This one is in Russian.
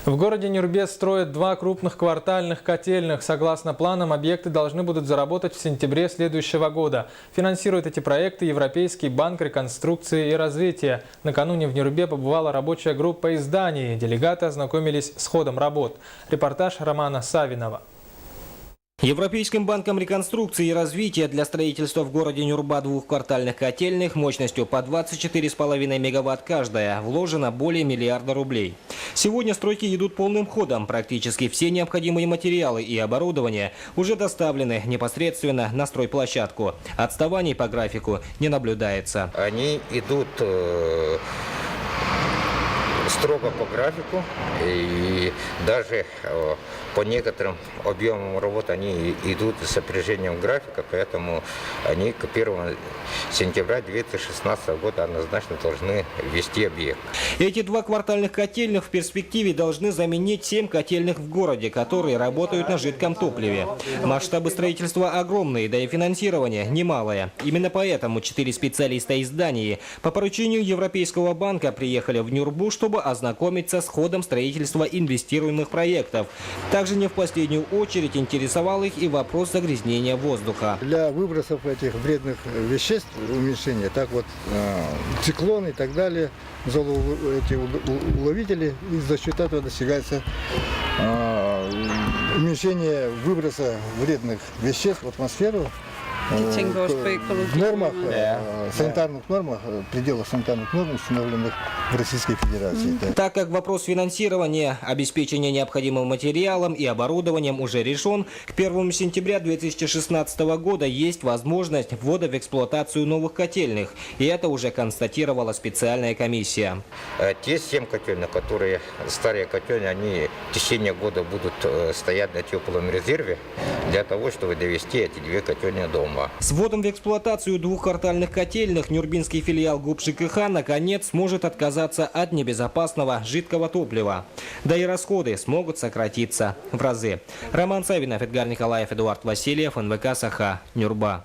В городе Нюрбе строят 2 крупных квартальных котельных. Согласно планам, объекты должны будут заработать в сентябре следующего года. Финансирует эти проекты Европейский банк реконструкции и развития. Накануне в Нюрбе побывала рабочая группа из Дании. Делегаты ознакомились с ходом работ. Репортаж Романа Савинова. Европейским банком реконструкции и развития для строительства в городе Нюрба 2 квартальных котельных мощностью по 24,5 мегаватт каждая вложено более миллиарда рублей. Сегодня стройки идут полным ходом. Практически все необходимые материалы и оборудование уже доставлены непосредственно на стройплощадку. Отставаний по графику не наблюдается. Они идут строго по графику, и даже по некоторым объемам работ они идут с опережением графика, поэтому они к 1 сентября 2016 года однозначно должны ввести объект. Эти 2 квартальных котельных в перспективе должны заменить 7 котельных в городе, которые работают на жидком топливе. Масштабы строительства огромные, да и финансирование немалое. Именно поэтому 4 специалиста из Дании по поручению Европейского банка приехали в Нюрбу, чтобы ознакомиться с ходом строительства инвестируемых проектов. Также не в последнюю очередь интересовал их и вопрос загрязнения воздуха. Для выбросов этих вредных веществ, уменьшения, так вот циклон и так далее, эти уловители, и за счет этого достигается уменьшение выброса вредных веществ в атмосферу. В нормах, санитарных нормах, пределах санитарных норм, установленных в Российской Федерации. Так как вопрос финансирования, обеспечения необходимым материалом и оборудованием уже решен, к 1 сентября 2016 года есть возможность ввода в эксплуатацию новых котельных. И это уже констатировала специальная комиссия. Те 7 котельных, которые старые котельные, они в течение года будут стоять на теплом резерве для того, чтобы довести эти 2 котельные дома. С вводом в эксплуатацию 2 квартальных котельных нюрбинский филиал ГУП ЖКХ наконец сможет отказаться от небезопасного жидкого топлива. Да и расходы смогут сократиться в разы. Роман Савинов, Эдгар Николаев, Эдуард Васильев, НВК Саха, Нюрба.